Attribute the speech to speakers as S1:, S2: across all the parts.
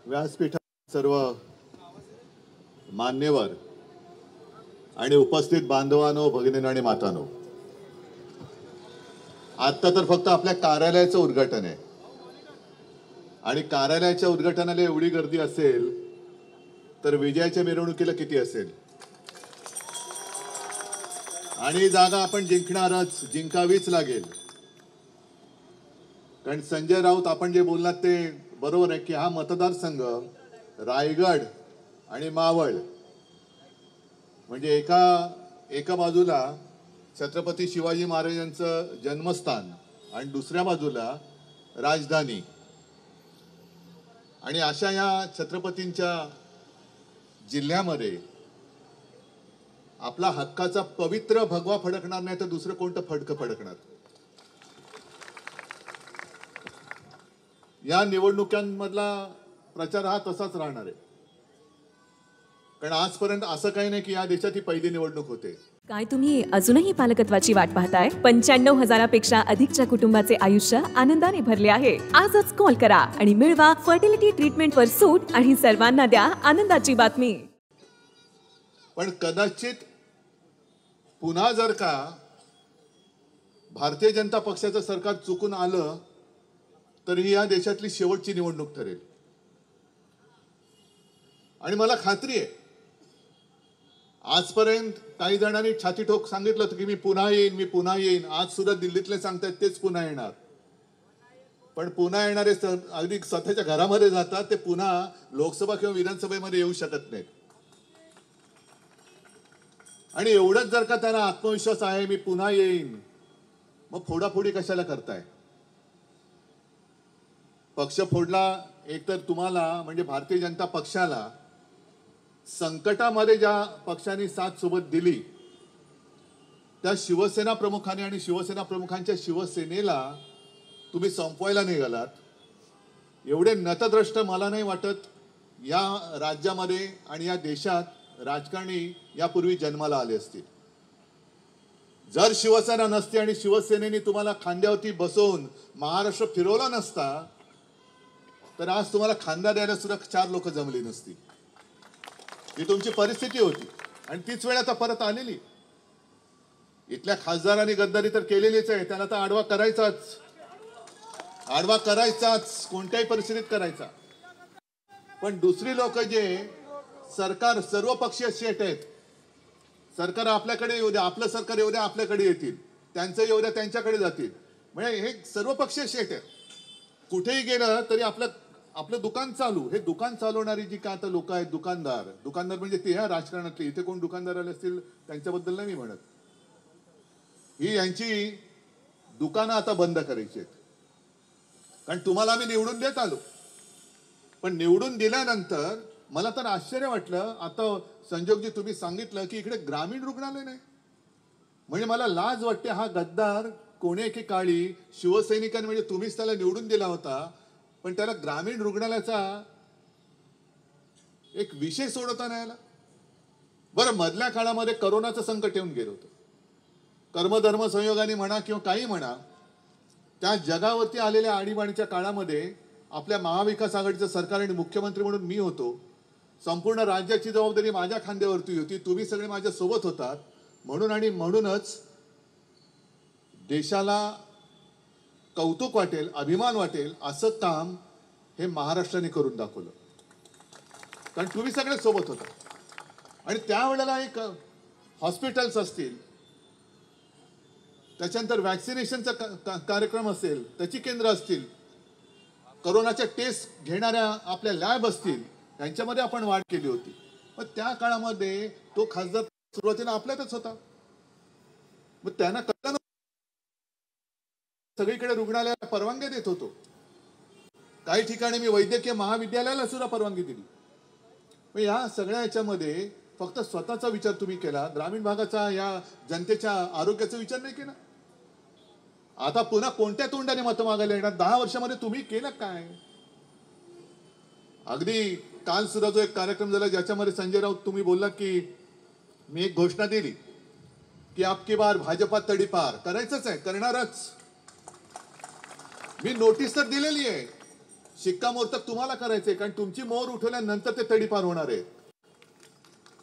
S1: व्यासपीठात सर्व मान्यवर आणि उपस्थित बांधवांनो, भगिनींनो आणि मातांनो, आता तर फक्त आपल्या कार्यालयाचं उद्घाटन आहे आणि कार्यालयाच्या उद्घाटनाला एवढी गर्दी असेल तर विजयाच्या मिरवणुकीला किती असेल? आणि जागा आपण जिंकणारच, जिंकावीच लागेल. कारण संजय राऊत आपण जे बोललात ते बरोबर आहे की हा मतदारसंघ रायगड आणि मावळ म्हणजे एका बाजूला छत्रपती शिवाजी महाराजांचं जन्मस्थान आणि दुसऱ्या बाजूला राजधानी, आणि अशा या छत्रपतींच्या जिल्ह्यामध्ये आपला हक्काचा पवित्र भगवा फडकणार नाही तर दुसरं कोणतं फडकं फडकणार? या निवडणुकांमधला प्रचार हा तसाच राहणार आहे. कारण आजपर्यंत असं काही नाही की या देशात ही पहिली निवडणूक होते.
S2: काय तुम्ही अजूनही पालकत्वाची वाट पाहताय? 95,000पेक्षा अधिकच्या कुटुंबाचे आयुष्य आनंदाने भरले आहे. आजच कॉल करा आणि मिळवा फर्टिलिटी ट्रीटमेंटवर सूट आणि सर्वांना द्या आनंदाची बातमी.
S1: पण कदाचित पुन्हा जर का भारतीय जनता पक्षाचं सरकार चुकून आलं तर ही या देशातली शेवटची निवडणूक ठरेल. आणि मला खात्री आहे आजपर्यंत काही जणांनी छाती ठोक सांगितलं होतं की मी पुन्हा येईन. आज सुद्धा दिल्लीतले सांगतात तेच पुन्हा येणार. पण पुन्हा येणारे अगदी स्वतःच्या घरामध्ये जातात, ते पुन्हा लोकसभा किंवा विधानसभेमध्ये येऊ शकत नाहीत. आणि एवढंच जर का त्यांना आत्मविश्वास आहे मी पुन्हा येईन, मग फोडाफोडी कशाला करताय? पक्ष फोडला एक तर तुम्हाला म्हणजे भारतीय जनता पक्षाला संकटामध्ये ज्या पक्षांनी साथ सोबत दिली त्या शिवसेना प्रमुखांनी आणि शिवसेना प्रमुखांच्या शिवसेनेला तुम्ही संपवायला निघालात. एवढे नतद्रष्ट मला नाही वाटत या राज्यामध्ये आणि या देशात राजकारणी यापूर्वी जन्माला आले असतील. जर शिवसेना नसती आणि शिवसेनेने तुम्हाला खांद्यावरती बसवून महाराष्ट्र फिरवला नसता तर आज तुम्हाला खांदा द्यायला सुद्धा 4 लोक जमली नसती. ही तुमची परिस्थिती होती आणि तीच वेळ आता परत आलेली. इथल्या खासदारांनी गद्दारी तर केलेलीच आहे, त्याला तर आडवा करायचाच कोणत्याही परिस्थितीत करायचा. पण दुसरी लोक जे सरकार सर्वपक्षीय शेट आहेत, सरकार आपल्याकडे येऊ द्या, आपलं सरकार येऊ द्या आपल्याकडे येतील, त्यांचं येऊ द्या त्यांच्याकडे जातील, म्हणजे हे सर्वपक्षीय शेट आहे. कुठेही गेलं तरी आपलं दुकान चालू. हे दुकान चालवणारी जी काय आता लोक आहेत, दुकानदार म्हणजे ते ह्या राजकारणातले, इथे कोण दुकानदार आले असतील त्यांच्याबद्दल नाही मी म्हणत. ही यांची दुकानं आता बंद करायची आहेत. कारण तुम्हाला आम्ही निवडून देत आलो, पण निवडून दिल्यानंतर मला तर आश्चर्य वाटलं. आता संजोगजी तुम्ही सांगितलं की इकडे ग्रामीण रुग्णालय नाही, म्हणजे मला लाज वाटते. हा गद्दार कोणी एकेकाळी शिवसैनिकांनी म्हणजे तुम्हीच त्याला निवडून दिला होता, पण त्याला ग्रामीण रुग्णालयाचा एक विषय सोडवता नाही आला. बरं, मधल्या काळामध्ये करोनाचं संकट येऊन गेलं होतं. कर्मधर्म संयोगाने म्हणा किंवा काही म्हणा, त्या जगावरती आलेल्या आणीबाणीच्या काळामध्ये आपल्या महाविकास आघाडीचं सरकार आणि मुख्यमंत्री म्हणून मी होतो. संपूर्ण राज्याची जबाबदारी माझ्या खांद्यावरती होती, तुम्ही सगळे माझ्या सोबत होतात. म्हणूनच देशाला कौतुक वाटेल, अभिमान वाटेल असं काम हे महाराष्ट्राने करून दाखवलं. कारण तुम्ही सगळे सोबत होता. आणि त्यावेळेला एक हॉस्पिटल्स असतील, त्याच्यानंतर वॅक्सिनेशनचा कार्यक्रम असेल, त्याची केंद्र असतील, करोनाच्या टेस्ट घेणाऱ्या आपल्या लॅब असतील, यांच्यामध्ये आपण वाढ केली होती. मग त्या काळामध्ये तो खासदार सुरुवातीला आपल्यातच होता. मग त्यांना कळलं सगळीकडे रुग्णालयाला परवानगी देत होतो. काही ठिकाणी मी वैद्यकीय महाविद्यालयाला सुद्धा परवानगी दिली. पण या सगळ्या याच्यामध्ये फक्त स्वतःचा विचार तुम्ही केला, ग्रामीण भागाचा या जनतेच्या आरोग्याचा विचार नाही केला. आता पुन्हा कोणत्या तोंडाने मतं मागायला येणार? 10 वर्षामध्ये तुम्ही केलं काय? अगदी काल सुद्धा जो एक कार्यक्रम झाला ज्याच्यामध्ये संजय राऊत तुम्ही बोललात की मी एक घोषणा दिली की आपकी बार भाजपा तडीपार करायचंच आहे, करणारच. मी नोटीस तर दिलेली आहे. शिक्कामोर्तब तुम्हाला करायचंय, कारण तुमची मोहर उठवल्यानंतर ते तडीपार होणार आहे.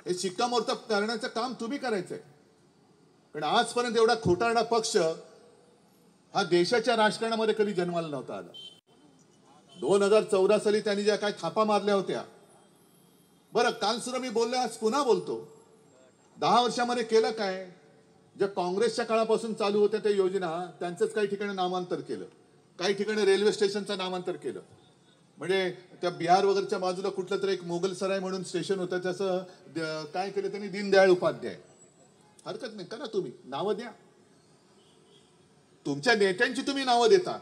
S1: हे शिक्कामोर्तब करण्याचं काम तुम्ही करायचंय. पण आजपर्यंत एवढा खोटारडा पक्ष हा देशाच्या राजकारणामध्ये कधी जन्माला नव्हता आला. 2014 साली त्यांनी ज्या काय थापा मारल्या होत्या, बरं काल सुद्धा मी बोललो, आज पुन्हा बोलतो, 10 वर्षामध्ये केलं काय? ज्या काँग्रेसच्या काळापासून चालू होत्या त्या योजना, त्यांचंच काही ठिकाणी नामांतर केलं, काही ठिकाणी रेल्वे स्टेशनचं नामांतर केलं. म्हणजे त्या बिहार वगैरेच्या बाजूला कुठलं तरी एक मोगलसराय म्हणून स्टेशन होतं, त्याचं काय केलं त्यांनी, दीनदयाळ उपाध्याय. हरकत नाही, करा तुम्ही, नावं द्या, तुमच्या नेत्यांची तुम्ही नावं देता.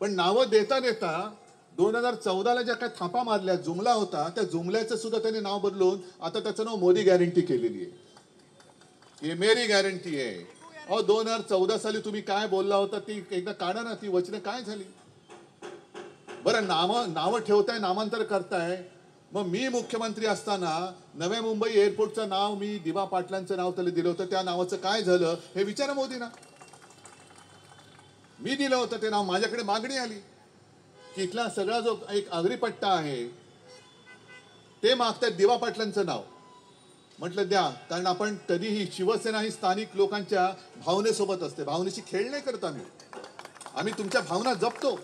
S1: पण नावं देता देता 2014ला ज्या काय थापा मारल्या, जुमला होता, त्या जुमल्याचं सुद्धा त्यांनी नाव बदलून आता त्याचं नाव मोदी गॅरंटी केलेली आहे. हे मेरी गॅरंटी आहे. अहो 2014 साली तुम्ही काय बोलला होता ती एकदा काढा ना, ती वचनं काय झाली? बरं नावं ठेवताय, नामांतर करताय. मग मी मुख्यमंत्री असताना नव्या मुंबई एअरपोर्टचं नाव मी दिवा पाटलांचं नाव त्याला दिलं होतं, त्या नावाचं काय झालं हे विचारा मोदींना. मी दिलं होतं ते नाव, माझ्याकडे मागणी आली की इथला सगळा जो एक आगरीपट्टा आहे ते मागतात दिवा पाटलांचं नाव. म्हटलं द्या, कारण आपण कधीही शिवसेना ही स्थानिक लोकांच्या भावनेसोबत असते, भावनेशी खेळ नाही करत आम्ही तुमच्या भावना जपतो.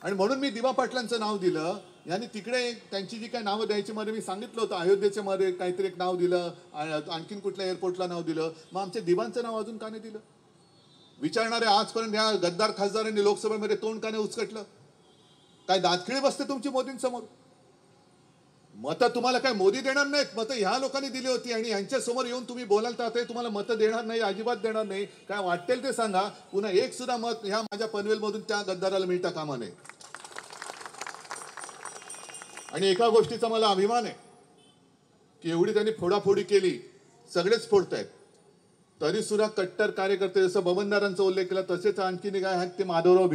S1: आणि म्हणून मी दिवा पाटलांचं नाव दिलं. यांनी तिकडे त्यांची जी काय नावं द्यायची मध्ये मी सांगितलं होतं, अयोध्येच्या मध्ये काहीतरी एक नाव दिलं, आणखीन कुठल्या एअरपोर्टला नाव दिलं, मग आमच्या दिवांचं नाव अजून का नाही दिलं? विचारणारे आजपर्यंत या गद्दार खासदारांनी लोकसभेमध्ये तोंड का नाही उचकटलं? काय दातखिळी बसते तुमची मोदींसमोर? मतं तुम्हाला काय मोदी देणार नाहीत, मतं ह्या लोकांनी दिली होती, आणि यांच्या समोर येऊन तुम्ही बोलायला तर तुम्हाला मतं देणार नाही, अजिबात देणार नाही. काय वाटेल ते सांगा, पुन्हा एक सुद्धा मत ह्या माझ्या पनवेलमधून त्या गद्दाराला मिळता कामा नये. आणि एका गोष्टीचा मला अभिमान आहे की एवढी त्यांनी फोडाफोडी केली, सगळेच फोडतायत, तरी सुद्धा कट्टर कार्यकर्ते, जसं बबनदारांचा उल्लेख केला तसेच आणखीन काय आहेत ते माधवराव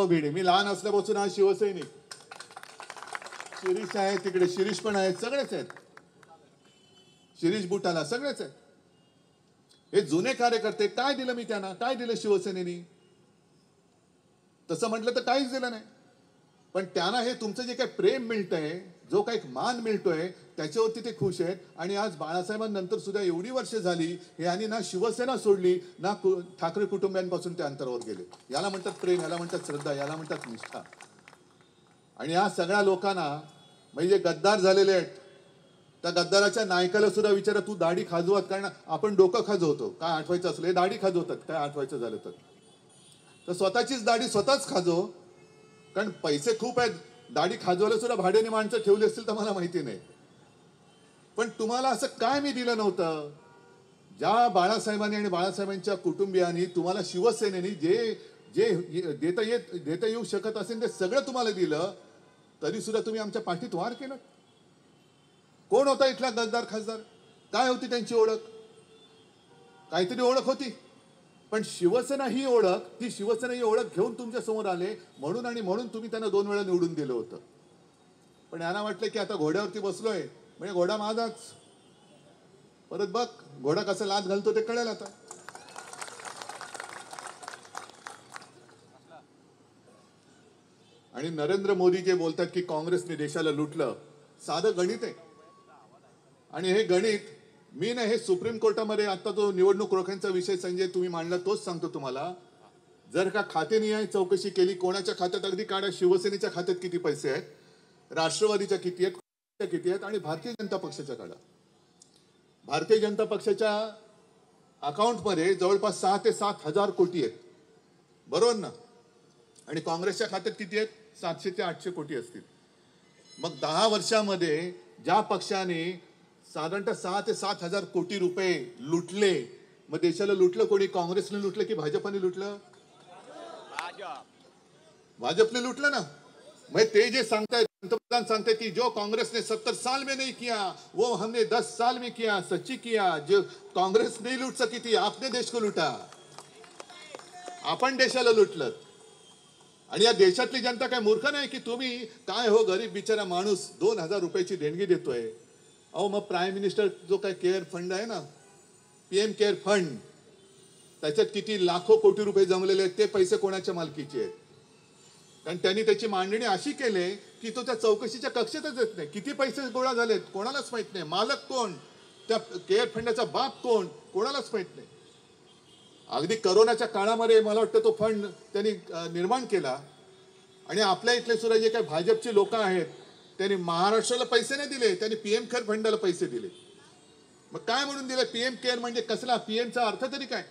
S1: भिडे. मी लहान असल्यापासून हा शिवसैनिक. शिरीष आहे तिकडे, शिरीष पण आहेत, सगळेच आहेत, शिरीष बुटाला सगळेच आहेत. हे जुने कार्यकर्ते. काय दिलं मी त्यांना, काय दिलं शिवसेनेनी? तसं म्हटलं तर काहीच दिलं नाही. पण त्यांना हे तुमचं जे काही प्रेम मिळतंय, जो काही मान मिळतोय, त्याच्यावरती ते खुश आहेत. आणि आज बाळासाहेबांनंतर सुद्धा एवढी वर्ष झाली, हे यांनी ना शिवसेना सोडली ना ठाकरे कुटुंबियांपासून ते अंतरावर गेले. याला म्हणतात प्रेम, याला म्हणतात श्रद्धा, याला म्हणतात निष्ठा. आणि या सगळ्या लोकांना म्हणजे गद्दार झालेले आहेत, त्या गद्दाराच्या नायकाला सुद्धा विचारा, तू दाढी खाजवत, कारण आपण डोकं खाजवतो काय आठवायचं असलं, हे दाढी खाजवतात काय आठवायचं झालं तर स्वतःचीच दाढी स्वतःच खाजव, कारण पैसे खूप आहेत. दाढी खाजवायला सुद्धा भाड्याने माणसं ठेवली असतील तर मला माहिती नाही. पण तुम्हाला असं काय मी दिलं नव्हतं? ज्या बाळासाहेबांनी आणि बाळासाहेबांच्या कुटुंबियांनी तुम्हाला, शिवसेनेने जे जे देता येऊ शकत असेल ते सगळं तुम्हाला दिलं, तरी सुद्धा तुम्ही आमच्या पाठीत वार केलं. कोण होता इथला गद्दार खासदार? काय होती त्यांची ओळख? काहीतरी ओळख होती. पण शिवसेना ही ओळख घेऊन तुमच्या समोर आले म्हणून तुम्ही त्यांना 2 वेळा निवडून दिलं होतं. पण यांना वाटलं की आता घोड्यावरती बसलोय म्हणजे घोडा माझाच. परत बघ घोडा कसा लाथ घालतो ते कळेल आता. आणि नरेंद्र मोदी जे बोलतात की काँग्रेसने देशाला लुटलं, साधं गणित आहे. आणि हे गणित मी नाही, हे सुप्रीम कोर्टामध्ये आता जो निवडणूक रोख्यांचा विषय संजय तुम्ही मांडला तोच सांगतो तुम्हाला. जर का खातेनिहाय चौकशी केली, कोणाच्या खात्यात अगदी काढा, शिवसेनेच्या खात्यात किती पैसे आहेत, राष्ट्रवादीच्या किती आहेत आणि भारतीय जनता पक्षाच्या काढा. भारतीय जनता पक्षाच्या अकाउंटमध्ये जवळपास 6 ते 7 हजार कोटी आहेत, बरोबर ना? आणि काँग्रेसच्या खात्यात किती आहेत? 700 ते 800 कोटी असतील. मग 10 वर्षामध्ये ज्या पक्षाने साधारणतः 6 ते 7 हजार कोटी रुपये लुटले, मग देशाला लुटलं कोणी? काँग्रेसने लुटलं की भाजपने लुटलं? भाजपने लुटलं ना. मग ते जे सांगतायत, पंतप्रधान सांगतायत की जो कांग्रेस ने 70 साल में नहीं किया वो हमने 10 साल में किया, सच्ची किया. जो कांग्रेस नहीं लूट सकी थी, आपने देश को लुटा. आपण देशाला लुटलं. आणि या देशातली जनता काय मूर्ख नाही की तुम्ही काय हो, गरीब बिचारा माणूस 2000 रुपयाची देणगी देतोय. अहो मग प्राईम मिनिस्टर जो काय केअर फंड आहे ना, पीएम केअर फंड, त्याच्यात किती लाखो कोटी रुपये जमलेले आहेत, ते पैसे कोणाच्या मालकीचे आहेत? कारण त्यांनी त्याची मांडणी अशी केली की तो त्या चौकशीच्या कक्षेतच येत नाही. किती पैसे गोळा झालेत कोणालाच माहित नाही, मालक कोण, त्या केअर फंडाचा बाप कोण कोणालाच माहित नाही. अगदी करोनाच्या काळामध्ये मला वाटतं तो फंड त्यांनी निर्माण केला आणि आपल्या इथले सुद्धा जे काही भाजपचे लोक आहेत त्यांनी महाराष्ट्राला पैसे नाही दिले, त्यांनी पीएम केअर फंडाला पैसे दिले. मग काय म्हणून दिले? पीएम केअर म्हणजे कसला? पीएमचा अर्थ तरी काय?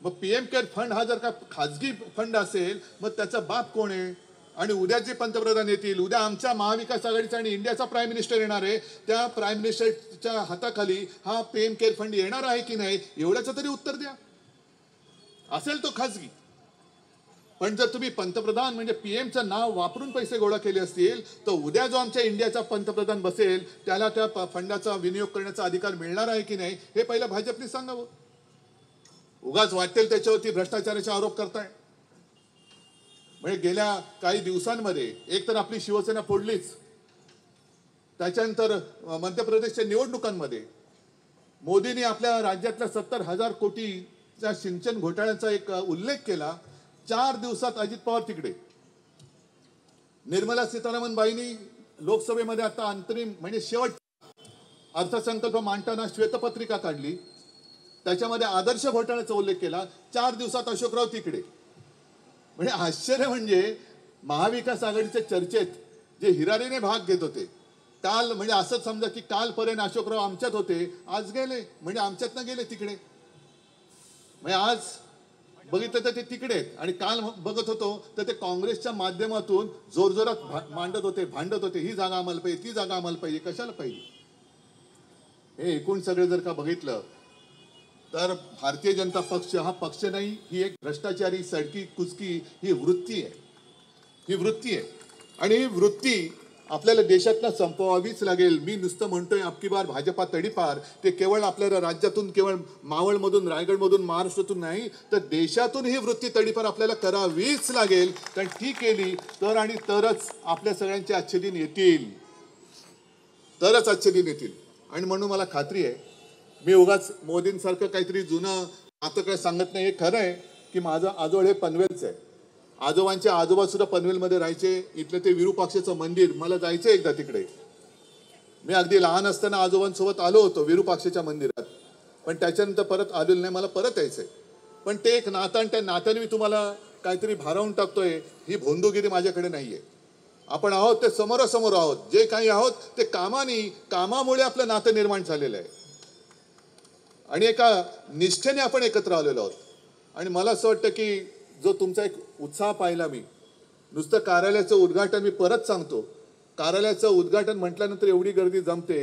S1: मग पीएम केअर फंड हा जर का खाजगी फंड असेल मग त्याचा बाप कोण आहे? आणि उद्या जे पंतप्रधान येतील, उद्या आमच्या महाविकास आघाडीचा आणि इंडियाचा प्राईम मिनिस्टर येणार आहे, त्या प्राईम मिनिस्टरच्या हाताखाली हा पीएम केअर फंड येणार आहे की नाही एवढ्याचं तरी उत्तर द्या. असेल तो खाजगी, पण जर तुम्ही पंतप्रधान म्हणजे पीएमचं नाव वापरून पैसे गोळा केले असतील तर उद्या जो आमच्या इंडियाचा पंतप्रधान बसेल त्याला त्या फंडाचा विनियोग करण्याचा अधिकार मिळणार आहे की नाही हे पहिलं भाजपने सांगावं. उगाच वाटेल त्याच्यावरती भ्रष्टाचाराचे आरोप करताय. म्हणजे गेल्या काही दिवसांमध्ये एक तर आपली शिवसेना फोडलीच, त्याच्यानंतर मध्य प्रदेशच्या निवडणुकांमध्ये मोदींनी आपल्या राज्यातल्या 70,000 कोटीच्या सिंचन घोटाळ्याचा एक उल्लेख केला. 4 दिवसात अजित पवार तिकडे. निर्मला सीतारामन बाईंनी लोकसभेमध्ये आता अंतरिम म्हणजे शेवट अर्थसंकल्प मांडताना श्वेतपत्रिका काढली, त्याच्यामध्ये आदर्श घोटाळ्याचा उल्लेख केला. 4 दिवसात अशोकराव तिकडे. म्हणजे आश्चर्य म्हणजे महाविकास आघाडीच्या चर्चेत जे हिरारीने भाग घेत होते काल, म्हणजे असंच समजा की कालपर्यंत अशोकराव आमच्यात होते, आज गेले म्हणजे आमच्यातनं गेले तिकडे. म्हणजे आज बघितलं तर ते तिकडे आहेत आणि काल बघत होतो तर ते काँग्रेसच्या माध्यमातून जोरजोरात मांडत होते, भांडत होते, ही जागा आम्हाला पाहिजे, ती जागा आम्हाला पाहिजे. कशाला पाहिजे? हे एकूण सगळे जर का बघितलं तर भारतीय जनता पक्ष हा पक्ष नाही, ही एक भ्रष्टाचारी सडकी कुचकी ही वृत्ती आहे. ही वृत्ती आहे आणि ही वृत्ती आपल्याला देशातनं संपवावीच लागेल. मी नुसतं म्हणतोय अबकी बार भाजपा तडीपार, ते केवळ आपल्याला राज्यातून केवळ मावळमधून रायगडमधून महाराष्ट्रातून नाही तर देशातून ही वृत्ती तडीपार आपल्याला करावीच लागेल. कारण ती केली तर आणि तरच आपल्या सगळ्यांचे आजचे दिन येतील, तरच आजचे दिन येतील. आणि म्हणून मला खात्री आहे, मी उगाच मोदींसारखं काहीतरी जुनं आता काय सांगत नाही. हे खरं आहे की माझं आजोळ हे पनवेलचं आहे. आजोबांचे आजोबा सुद्धा पनवेलमध्ये राहायचे. इथलं ते विरूपाक्षाचं मंदिर, मला जायचं एकदा तिकडे. मी अगदी लहान असताना आजोबांसोबत आलो होतो विरूपाक्षाच्या मंदिरात, पण त्याच्यानंतर परत आलेलो नाही. मला परत यायचंय. पण ते एक नातं आणि त्या नात्याने मी तुम्हाला काहीतरी भारावून टाकतोय, ही भोंदूगिरी माझ्याकडे नाहीये. आपण आहोत ते समोरासमोर आहोत. जे काही आहोत ते कामामुळे आपलं नातं निर्माण झालेलं आहे आणि एका निष्ठेने आपण एकत्र आलेलो आहोत. आणि मला असं वाटतं की जो तुमचा एक उत्साह पाहिला मी, नुसतं कार्यालयाचं उद्घाटन, मी परत सांगतो, कार्यालयाचं उद्घाटन म्हटल्यानंतर एवढी गर्दी जमते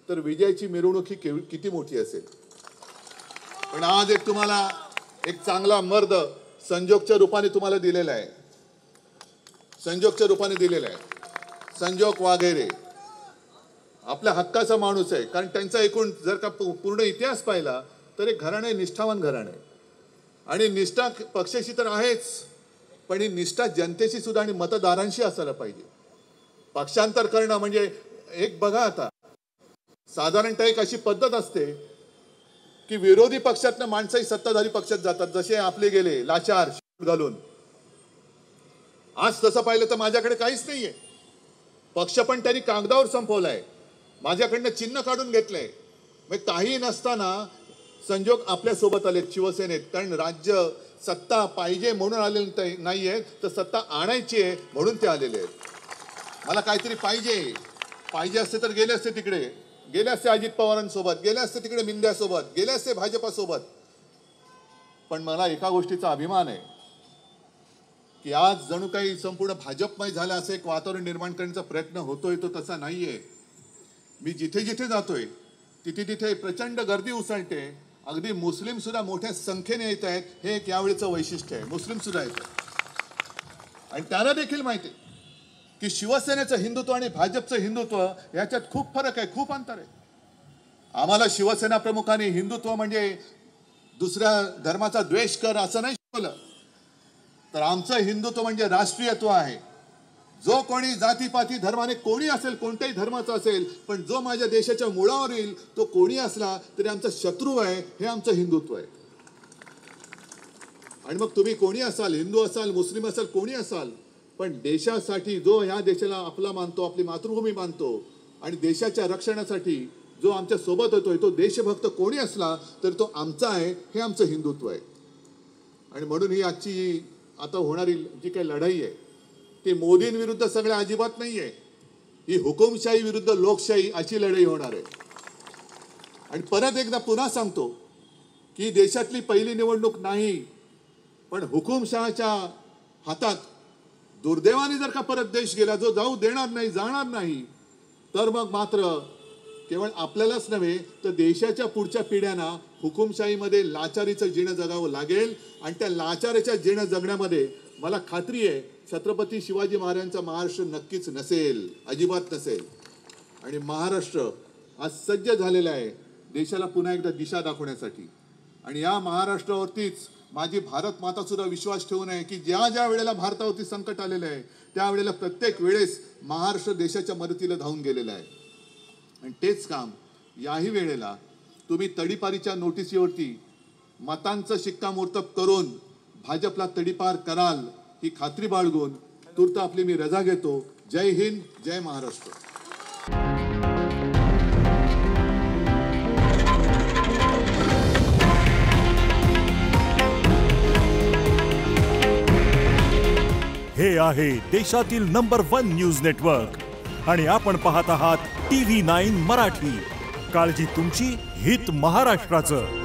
S1: तर विजयाची मिरवणूक ही किती मोठी असेल. पण आज एक तुम्हाला एक चांगला मर्द संजोगच्या रूपाने तुम्हाला दिलेला आहे. संजोगच्या रूपाने दिलेला आहे. संजोग वाघेरे आपल्या हक्काचा माणूस आहे. कारण त्यांचा एकूण जर का पूर्ण इतिहास पाहिला तर एक घराणं आहे, निष्ठावान घराणं आहे. आणि निष्ठा पक्षाशी तर आहेच, पण ही निष्ठा जनतेशी सुद्धा आणि मतदारांशी असायला पाहिजे. पक्षांतर करणं म्हणजे एक बघा, आता साधारणतः एक अशी पद्धत असते की विरोधी पक्षातनं माणसंही सत्ताधारी पक्षात जातात. जसे आपले गेले लाचार घालून. आज तसं पाहिलं तर माझ्याकडे काहीच नाहीये. पक्ष पण त्यांनी कागदावर संपवलाय, माझ्याकडनं चिन्ह काढून घेतलंय. मग काही नसताना संजोग आपल्या सोबत आलेत शिवसेनेत. कारण राज्य सत्ता पाहिजे म्हणून आलेले नाहीये, तर सत्ता आणायची आहे म्हणून ते आलेले आहेत. मला काहीतरी पाहिजे असते तर गेले असते तिकडे, गेले असते अजित पवारांसोबत, गेले असते तिकडे मिंद्यासोबत, गेले असते भाजपासोबत. पण मला एका गोष्टीचा अभिमान आहे की आज जणू काही संपूर्ण भाजपमय झालं असं एक वातावरण निर्माण करण्याचा प्रयत्न होतोय. तो तसा नाहीये. मी जिथे जिथे जातोय तिथे तिथे प्रचंड गर्दी उसळते. अगदी मुस्लिम सुद्धा मोठ्या संख्येने येत आहेत. हे एक यावेळेचं वैशिष्ट्य आहे. मुस्लिम सुद्धा येत आहेत आणि त्यांना देखील माहिती आहे की शिवसेनेचं हिंदुत्व आणि भाजपचं हिंदुत्व याच्यात खूप फरक आहे, खूप अंतर आहे. आम्हाला शिवसेना प्रमुखांनी हिंदुत्व म्हणजे दुसऱ्या धर्माचा द्वेष कर असं नाही शिकवलं. तर आमचं हिंदुत्व म्हणजे राष्ट्रीयत्व आहे. जो कोणी जातीपाती धर्माने कोणी असेल, कोणत्याही धर्माचा असेल, पण जो माझ्या देशाच्या मुळावर येईल तो कोणी असला तरी आमचा शत्रू आहे, हे आमचं हिंदुत्व आहे. आणि मग तुम्ही कोणी असाल, हिंदू असाल, मुस्लिम असाल, कोणी असाल, पण देशासाठी जो ह्या देशाला आपला मानतो, आपली मातृभूमी मानतो आणि देशाच्या रक्षणासाठी जो आमच्या सोबत होतोय, तो देशभक्त कोणी असला तर तो आमचा आहे, हे आमचं हिंदुत्व आहे. आणि म्हणून ही आजची आता होणारी जी काही लढाई आहे ती मोदींविरुद्ध सगळ्या अजिबात नाही आहे. ही हुकुमशाही विरुद्ध लोकशाही अशी लढाई होणार आहे. आणि परत एकदा पुन्हा सांगतो की देशातली पहिली निवडणूक नाही, पण हुकुमशहाच्या हातात दुर्दैवाने जर का परत देश गेला, जो जाऊ देणार नाही, जाणार नाही, तर मग मात्र केवळ आपल्यालाच नव्हे तर देशाच्या पुढच्या पिढ्यांना हुकुमशाहीमध्ये लाचारीचं जीणं जगावं लागेल. आणि त्या लाचारीच्या जीणं जगण्यामध्ये मला खात्री आहे छत्रपती शिवाजी महाराजांचा महाराष्ट्र नक्कीच नसेल, अजिबात नसेल. आणि महाराष्ट्र आज सज्ज झालेला आहे देशाला पुन्हा एकदा दिशा दाखवण्यासाठी. आणि या महाराष्ट्रावरतीच माझी भारत माता सुद्धा विश्वास ठेवून आहे की ज्या ज्या वेळेला भारतावरती संकट आलेलं आहे त्यावेळेला प्रत्येक वेळेस महाराष्ट्र देशाच्या मदतीला धावून गेलेला आहे. आणि तेच काम याही वेळेला तुम्ही तडीपारीच्या नोटिसीवरती मतांचं शिक्कामोर्तब करून भाजपला तडीपार कराल ही खात्री बाळगून तूर्त आपली मी रजा घेतो. जय हिंद, जय महाराष्ट्र.
S3: हे आहे देशातील नंबर 1 न्यूज नेटवर्क आणि आपण पाहत आहात TV9 मराठी. काळजी तुमची, हित महाराष्ट्राचं.